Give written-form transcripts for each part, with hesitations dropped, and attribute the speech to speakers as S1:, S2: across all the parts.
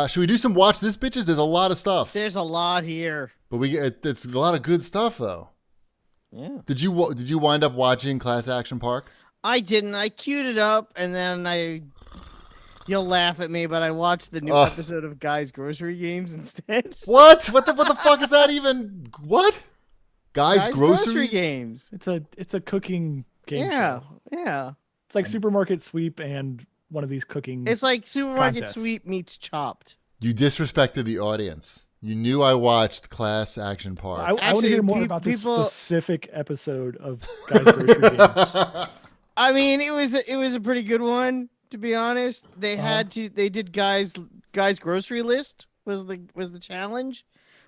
S1: Should we do some watch this, bitches? There's a lot of stuff.
S2: There's a lot here.
S1: But it's a lot of good stuff, though.
S2: Yeah.
S1: Did you wind up watching Class Action Park?
S2: I didn't. I queued it up, and then you'll laugh at me, but I watched the new episode of Guy's Grocery Games instead.
S1: What? What the fuck is that even? What? Guy's
S2: Grocery Games.
S3: It's a cooking game show.
S2: Yeah.
S3: It's like Supermarket Sweep and one of these cooking.
S2: It's like Supermarket
S3: contests.
S2: Sweep meets Chopped.
S1: You disrespected the audience. You knew I watched Class Action Park.
S3: I want to hear more about this specific episode of Guy's Grocery Games.
S2: I mean, it was a pretty good one, to be honest. They did Guy's Grocery List was the challenge,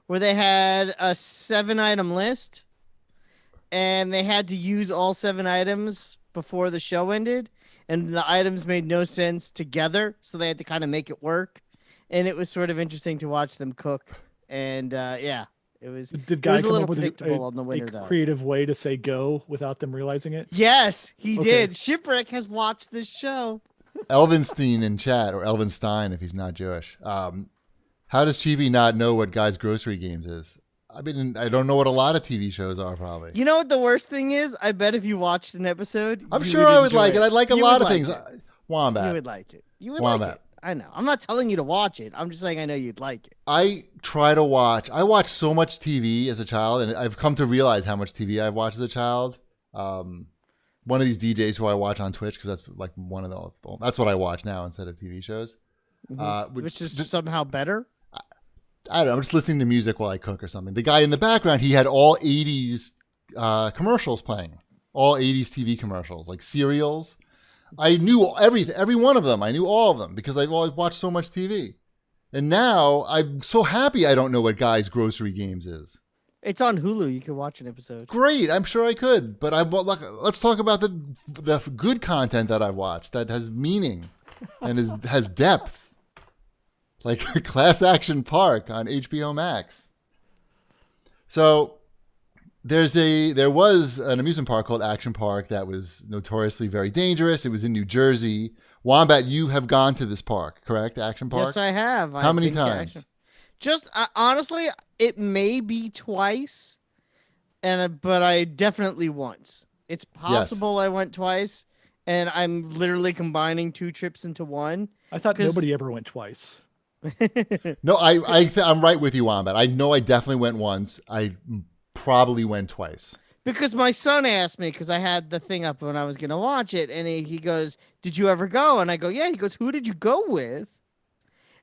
S2: where they had a 7-item list, and they had to use all 7 items before the show ended, and the items made no sense together, so they had to kind of make it work. And it was sort of interesting to watch them cook. And it was.
S3: Did Guy
S2: it was a
S3: come
S2: little
S3: up with
S2: predictable on the winner,
S3: a
S2: though.
S3: creative way to say go without them realizing it?
S2: Yes, he did. Shipwreck has watched this show.
S1: Elvinstein in chat, or Elvinstein if he's not Jewish. How does Chibi not know what Guy's Grocery Games is? I mean, I don't know what a lot of TV shows are, probably.
S2: You know what the worst thing is? I bet if you watched an episode,
S1: I'm sure I would like it. I'd like a lot of
S2: like
S1: things. Wombat.
S2: You would like it. You would like it. I know. I'm not telling you to watch it. I'm just saying I know you'd like it.
S1: I watched so much TV as a child, and I've come to realize how much TV I've watched as a child. One of these DJs who I watch on Twitch, because that's like that's what I watch now instead of TV shows.
S2: Which is somehow better.
S1: I don't know. I'm just listening to music while I cook or something. The guy in the background, he had all 80s commercials playing. All 80s TV commercials, like cereals. I knew every one of them. I knew all of them because I've always watched so much TV. And now I'm so happy I don't know what Guy's Grocery Games is.
S2: It's on Hulu. You can watch an episode.
S1: Great. I'm sure I could. But let's talk about the good content that I've watched that has meaning and has depth. Like Class Action Park on HBO Max. So there was an amusement park called Action Park that was notoriously very dangerous. It was in New Jersey. Wombat, you have gone to this park, correct? Action Park?
S2: Yes, I have.
S1: How many times?
S2: Just honestly, it may be twice, but I definitely once. It's possible I went twice, and I'm literally combining 2 trips into one.
S3: I thought nobody ever went twice.
S1: No, I'm right with you, Wombat. I know I definitely went once. I probably went twice.
S2: Because my son asked me, because I had the thing up when I was going to watch it, and he goes, "Did you ever go?" And I go, "Yeah." He goes, "Who did you go with?"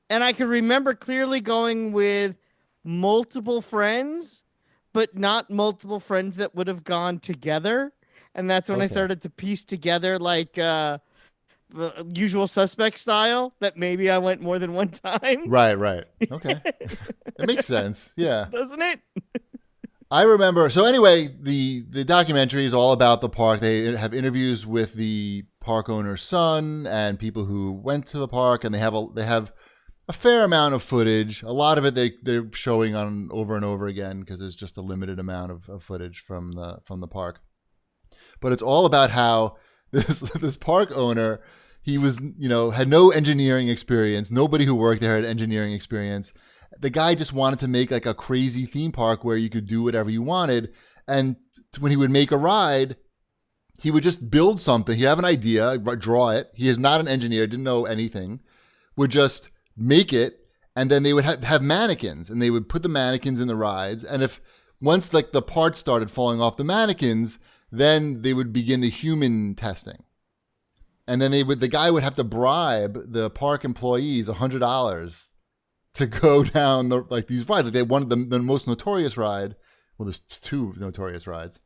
S2: And I can remember clearly going with multiple friends, but not multiple friends that would have gone together. And that's when I started to piece together, like Usual Suspect style, that maybe I went more than one time.
S1: Right. Okay. It makes sense. Yeah.
S2: Doesn't it?
S1: I remember. So anyway, the documentary is all about the park. They have interviews with the park owner's son and people who went to the park, and they have a fair amount of footage. A lot of it they're showing on over and over again because there's just a limited amount of footage from the park. But it's all about how this park owner, he was, had no engineering experience. Nobody who worked there had engineering experience. The guy just wanted to make like a crazy theme park where you could do whatever you wanted. And when he would make a ride, he would just build something. He'd have an idea, draw it. He is not an engineer, didn't know anything. Would just make it, and then they would have mannequins, and they would put the mannequins in the rides. And if once like the parts started falling off the mannequins, then they would begin the human testing. And then the guy would have to bribe the park employees $100 to go down these rides. Like they wanted the most notorious ride. Well, there's 2 notorious rides.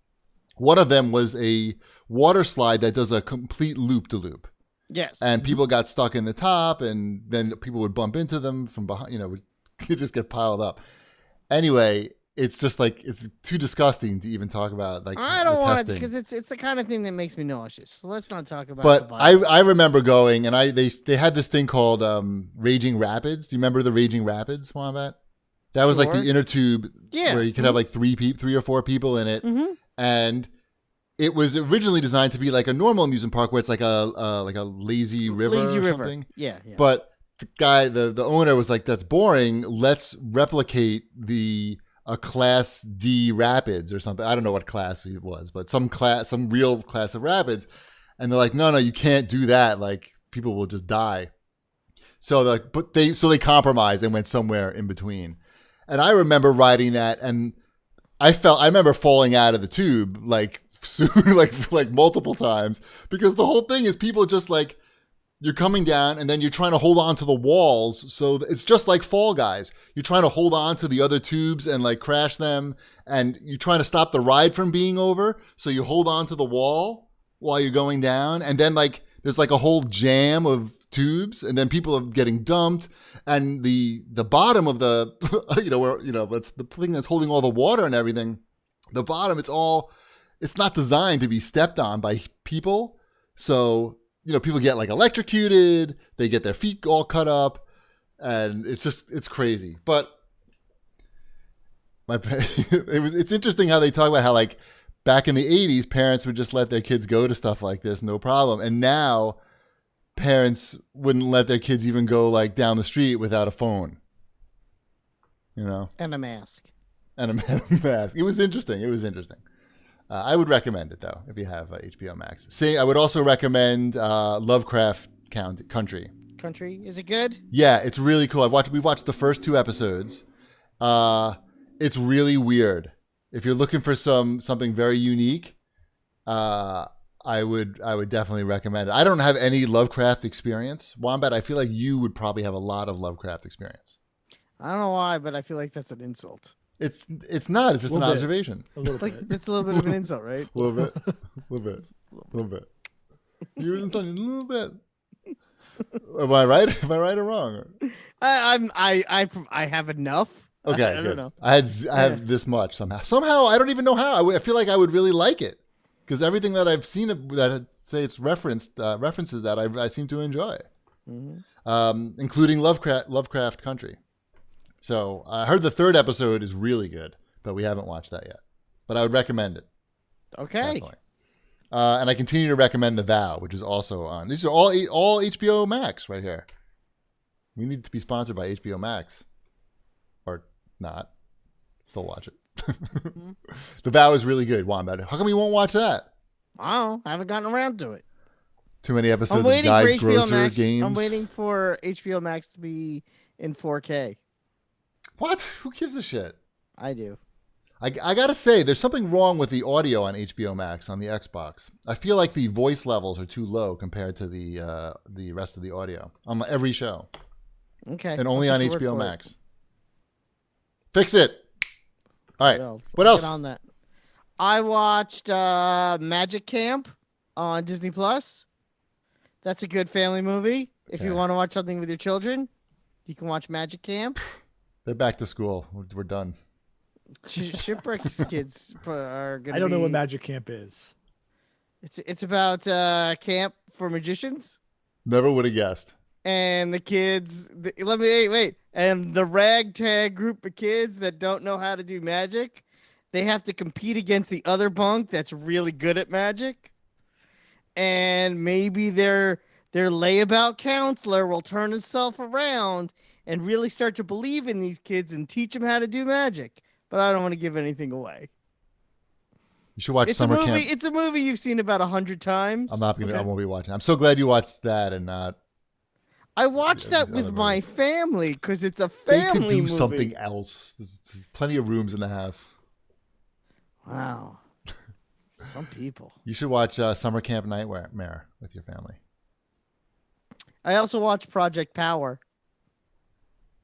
S1: One of them was a water slide that does a complete loop-de-loop.
S2: Yes.
S1: And people got stuck in the top, and then people would bump into them from behind, would just get piled up. Anyway, it's just it's too disgusting to even talk about.
S2: I don't want it because it's the kind of thing that makes me nauseous. So let's not talk about
S1: it. But I remember going, and they had this thing called Raging Rapids. Do you remember the Raging Rapids, Wombat? That was like the inner tube where you could have like 3 or 4 people in it.
S2: Mm-hmm.
S1: And it was originally designed to be like a normal amusement park where it's like a lazy river or something.
S2: Yeah.
S1: But the owner was like, "That's boring. Let's replicate a class D rapids or something. I don't know what class it was, but some real class of rapids." And they're like, "No, you can't do that. Like, people will just die." So they compromised and went somewhere in between. And I remember riding that, and I remember falling out of the tube like soon, like multiple times, because the whole thing is people just like, you're coming down and then you're trying to hold on to the walls. So it's just like Fall Guys. You're trying to hold on to the other tubes and like crash them, and you're trying to stop the ride from being over. So you hold on to the wall while you're going down, and then like there's like a whole jam of tubes, and then people are getting dumped, and the bottom of the that's the thing that's holding all the water and everything. The bottom, it's not designed to be stepped on by people. So people get like electrocuted, they get their feet all cut up, and it's crazy. But it's interesting how they talk about how like back in the 80s, parents would just let their kids go to stuff like this, no problem. And now parents wouldn't let their kids even go like down the street without a phone,
S2: and a mask.
S1: And a mask. It was interesting. I would recommend it though if you have HBO Max. I would also recommend Lovecraft Country.
S2: Country, is it good?
S1: Yeah, it's really cool. We watched the first 2 episodes. It's really weird. If you're looking for something very unique, I would definitely recommend it. I don't have any Lovecraft experience, Wombat. I feel like you would probably have a lot of Lovecraft experience.
S2: I don't know why, but I feel like that's an insult.
S1: It's not. It's just an observation.
S3: A little bit.
S2: It's a little bit of an insult, right?
S1: A little bit. You a little bit. Am I right? Am I right or wrong?
S2: I have enough.
S1: Okay,
S2: I
S1: good.
S2: don't know.
S1: I have this much somehow. Somehow I don't even know how. I feel like I would really like it because everything that I've seen that say it's references that I seem to enjoy, including Lovecraft Country. So I heard the 3rd episode is really good, but we haven't watched that yet. But I would recommend it.
S2: Okay.
S1: Definitely. And I continue to recommend The Vow, which is also on. These are all HBO Max right here. We need to be sponsored by HBO Max. Or not. Still watch it. The Vow is really good, Wombat. How come you won't watch that?
S2: I haven't gotten around to it.
S1: Too many episodes of Guy's Grocer Games.
S2: I'm waiting for HBO Max to be in 4K.
S1: What? Who gives a shit?
S2: I do.
S1: I gotta say, there's something wrong with the audio on HBO Max on the Xbox. I feel like the voice levels are too low compared to the rest of the audio on every show.
S2: Okay.
S1: And only on HBO Max. Fix it. All right.
S2: Well,
S1: what else?
S2: Get on that. I watched Magic Camp on Disney Plus. That's a good family movie. If you want to watch something with your children, you can watch Magic Camp.
S1: They're back to school. We're done.
S2: Shipwreck's kids are gonna.
S3: I don't know what Magic Camp is.
S2: It's about camp for magicians.
S1: Never would have guessed.
S2: And the kids, wait. And the ragtag group of kids that don't know how to do magic, they have to compete against the other bunk that's really good at magic. And maybe their layabout counselor will turn himself around and really start to believe in these kids and teach them how to do magic. But I don't want to give anything away.
S1: You should watch Summer Camp.
S2: It's a movie you've seen about 100 times.
S1: I won't be watching. I'm so glad you watched that and not.
S2: I watched that with my family because it's a family movie.
S1: They could do something else. There's plenty of rooms in the house.
S2: Wow. Some people.
S1: You should watch Summer Camp Nightmare with your family.
S2: I also watched Project Power.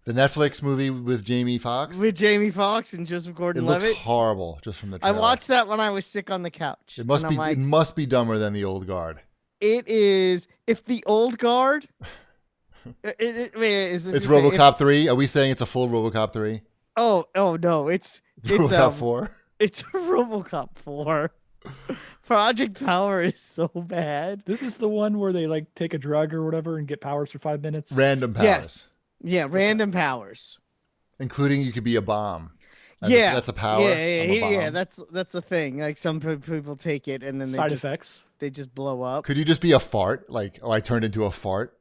S1: The Netflix movie with Jamie Foxx?
S2: With Jamie Foxx and Joseph Gordon-Levitt.
S1: It looks horrible just from the trailer.
S2: I watched that when I was sick on the couch.
S1: It must be dumber than The Old Guard.
S2: It is. If The Old Guard...
S1: it's RoboCop 3? Are we saying it's a full RoboCop 3?
S2: Oh no, it's
S1: RoboCop 4?
S2: It's RoboCop 4. Project Power is so bad.
S3: This is the one where they like take a drug or whatever and get powers for 5 minutes.
S1: Random powers.
S2: Yes. Yeah, random powers.
S1: Including you could be a bomb. That's a power.
S2: Yeah, that's a thing. Like some people take it and then
S3: side effects.
S2: They just blow up.
S1: Could you just be a fart? Like, I turned into a fart?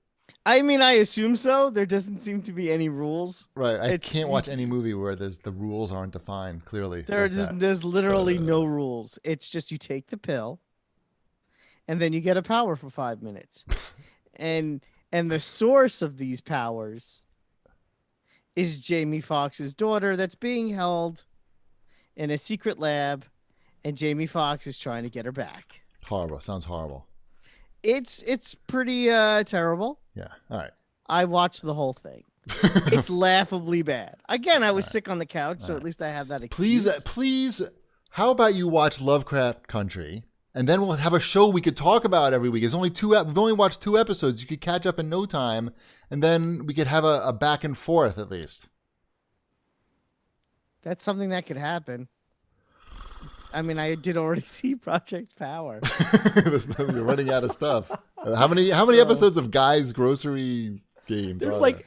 S2: I mean, I assume so. There doesn't seem to be any rules.
S1: Right. I
S2: It's
S1: can't watch any movie where the rules aren't defined clearly. Like that.
S2: there's literally no rules. It's just you take the pill, and then you get a power for 5 minutes, and the source of these powers is Jamie Foxx's daughter that's being held in a secret lab, and Jamie Foxx is trying to get her back.
S1: Horrible. Sounds horrible.
S2: It's pretty terrible.
S1: Yeah. All right.
S2: I watched the whole thing. It's laughably bad. Again, I was sick on the couch, so at least I have that excuse.
S1: Please, how about you watch Lovecraft Country, and then we'll have a show we could talk about every week. It's only we've only watched 2 episodes. You could catch up in no time, and then we could have a back and forth at least.
S2: That's something that could happen. I mean, I did already see Project Power.
S1: You're running out of stuff. How many episodes of Guy's Grocery Games?
S3: There's like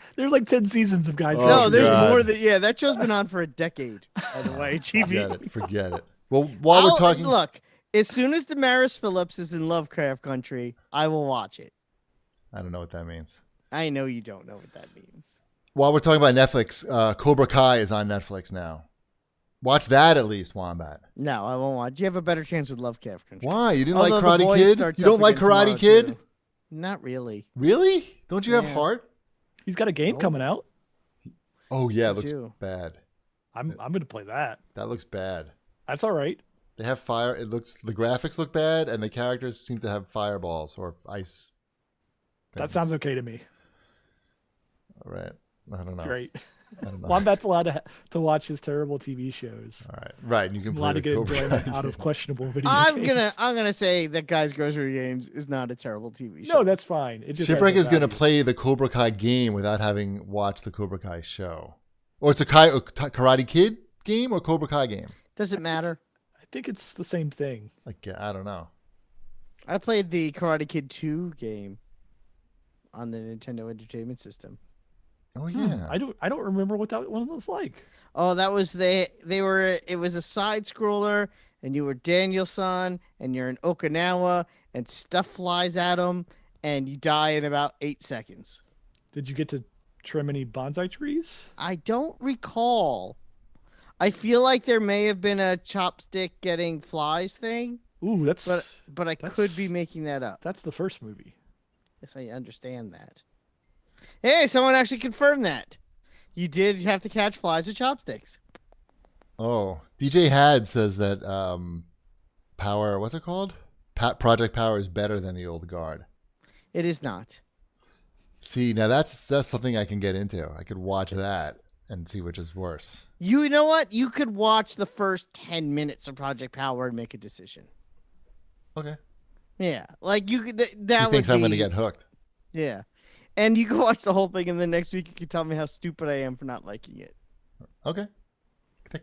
S3: 10 seasons of Guys.
S2: No, there's
S1: God.
S2: more than that show's been on for a decade. By the way, TV.
S1: Forget it. Well, while we're talking,
S2: look, as soon as Damaris Phillips is in Lovecraft Country, I will watch it.
S1: I don't know what that means.
S2: I know you don't know what that means.
S1: While we're talking about Netflix, Cobra Kai is on Netflix now. Watch that at least, Wombat.
S2: No, I won't watch. You have a better chance with Lovecraft Country.
S1: Why? You didn't
S2: Although
S1: like
S2: The
S1: Karate
S2: Boys
S1: Kid?
S2: starts
S1: You don't
S2: up
S1: like
S2: again
S1: Karate
S2: tomorrow,
S1: Kid?
S2: too. Not really.
S1: Really? Don't you have
S2: Yeah.
S1: heart?
S3: He's got a game coming out.
S1: Oh yeah, it looks
S2: too.
S1: bad.
S3: I'm gonna play that.
S1: That looks bad.
S3: That's all right.
S1: They have fire. The graphics look bad, and the characters seem to have fireballs or ice.
S3: That
S1: things.
S3: sounds okay to me.
S1: All right. I don't know.
S3: Great.
S1: I don't know.
S3: Wombat's allowed to watch his terrible TV shows.
S1: All right. Right. And you can
S3: I'm
S1: play
S3: allowed to
S1: the
S3: get
S1: Cobra
S3: enjoyment
S1: Kai
S3: out of
S1: game.
S3: questionable video
S2: I'm
S3: games.
S2: gonna say that Guy's Grocery Games is not a terrible TV show.
S3: No, that's fine. It just
S1: Shipwreck
S3: has
S1: is
S3: no
S1: going to
S3: value.
S1: play the Cobra Kai game without having watched the Cobra Kai show. Or it's a Karate Kid game or Cobra Kai game?
S2: Doesn't matter.
S3: I think it's the same thing.
S1: Like, I don't know.
S2: I played the Karate Kid 2 game on the Nintendo Entertainment System.
S1: Oh, yeah.
S3: I don't remember what that one was like.
S2: Oh, that was it was a side scroller, and you were Daniel-san, and you're in Okinawa, and stuff flies at him, and you die in about 8 seconds.
S3: Did you get to trim any bonsai trees?
S2: I don't recall. I feel like there may have been a chopstick getting flies thing,
S3: Ooh,
S2: but I could be making that up.
S3: that's the first movie.
S2: Yes, I understand that. Hey, someone actually confirmed that. You did have to catch flies with chopsticks.
S1: Oh, DJ Had says that Power, what's it called? Project Power is better than the old guard.
S2: It is not.
S1: See, now that's something I can get into. I could watch that and see which is worse.
S2: You know what? You could watch the first 10 minutes of Project Power and make a decision.
S1: Okay.
S2: Yeah, like you could. That
S1: He
S2: would
S1: thinks I'm going to
S2: be-
S1: get hooked.
S2: Yeah, and you can watch the whole thing, and then next week you can tell me how stupid I am for not liking it.
S1: Okay.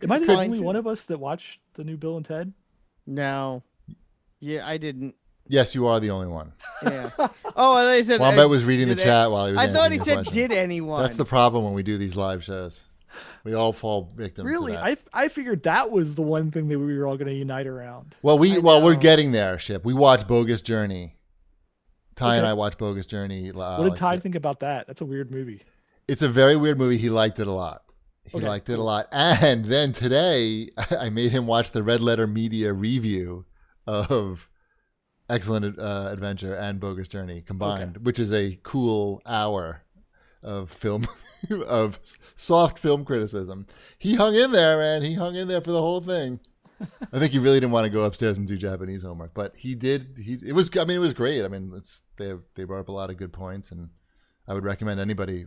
S3: Am I the
S2: fine,
S3: only
S2: too.
S3: one of us that watched the new Bill and Ted?
S2: No. Yeah, I didn't.
S1: Yes, you are the only one.
S2: Yeah. Oh, I thought he said.
S1: Wombat was reading the
S2: did
S1: chat while he was
S2: I thought
S1: answering
S2: he
S1: your
S2: said,
S1: question.
S2: "Did anyone?"
S1: That's the problem when we do these live shows. We all fall victim
S3: Really?
S1: to that.
S3: I figured that was the one thing that we were all going to unite around.
S1: Well,
S2: I
S1: we're
S2: know.
S1: getting there, Ship. We watched Bogus Journey. Ty and
S3: Okay.
S1: I watched Bogus Journey.
S3: What did Ty think about that? That's a weird movie.
S1: It's a very weird movie. He liked it a lot. He
S3: Okay,
S1: liked it a
S3: cool.
S1: lot. And then today, I made him watch the Red Letter Media review of Excellent Adventure and Bogus Journey combined, which is a cool hour of film, of soft film criticism. He hung in there, man. He hung in there for the whole thing. I think he really didn't want to go upstairs and do Japanese homework, but he did. It was great. I mean, they brought up a lot of good points, and I would recommend anybody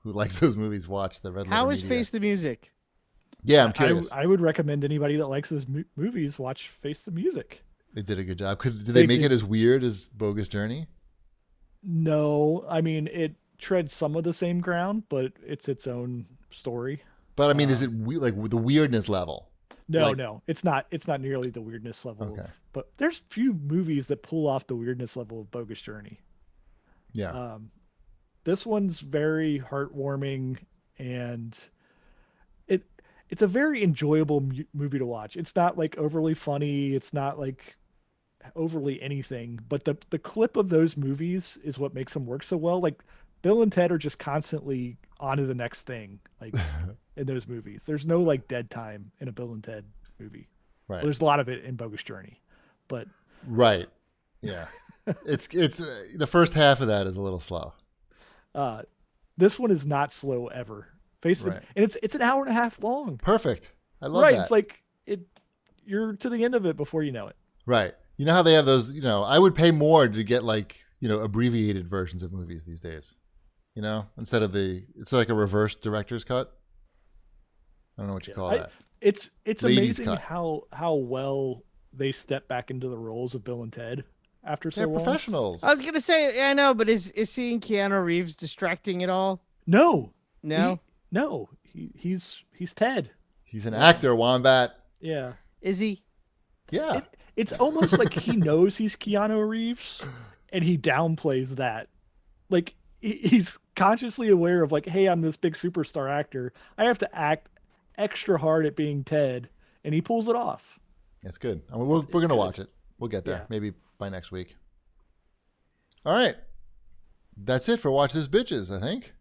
S1: who likes those movies watch the Red Letter
S2: How is
S1: Media.
S2: Face the Music?
S1: Yeah, I'm curious.
S3: I would recommend anybody that likes those movies watch Face the Music.
S1: They did a good job. Did they make
S3: did.
S1: it as weird as Bogus Journey?
S3: No, I mean it treads some of the same ground, but it's its own story.
S1: But I mean, is it like the weirdness level?
S3: No,
S1: Like-
S3: no, it's not. It's not nearly the weirdness level.
S1: Okay.
S3: But there's few movies that pull off the weirdness level of Bogus Journey.
S1: Yeah.
S3: This one's very heartwarming, and it's a very enjoyable movie to watch. It's not like overly funny. It's not like overly anything. But the clip of those movies is what makes them work so well. Like Bill and Ted are just constantly on to the next thing, like in those movies. There's no like dead time in a Bill and Ted movie.
S1: Right.
S3: Well, there's a lot of it in Bogus Journey, but
S1: Right. Yeah. it's the first half of that is a little slow.
S3: this one is not slow ever.
S1: Right.
S3: And it's an hour and a half long.
S1: Perfect. I love
S3: Right.
S1: that.
S3: It's like you're to the end of it before you know it.
S1: Right. You know how they have those, I would pay more to get like, abbreviated versions of movies these days. Instead of it's like a reverse director's cut. I don't know what you call that.
S3: It's
S1: Ladies'
S3: amazing
S1: cut.
S3: how well they step back into the roles of Bill and Ted after so
S1: They're
S3: long.
S1: professionals.
S2: I was gonna say, yeah, I know, but is seeing Keanu Reeves distracting at all?
S3: No.
S2: No.
S3: He's Ted.
S1: He's an actor, Wombat.
S3: Yeah.
S2: Is he?
S1: Yeah.
S3: It's almost like he knows he's Keanu Reeves and he downplays that. Like he's consciously aware of like, hey, I'm this big superstar actor. I have to act extra hard at being Ted, and he pulls it off.
S1: It's good. I mean, we're going to watch it. We'll get there.
S3: Yeah.
S1: Maybe by next week. All right. That's it for Watch This Bitches, I think.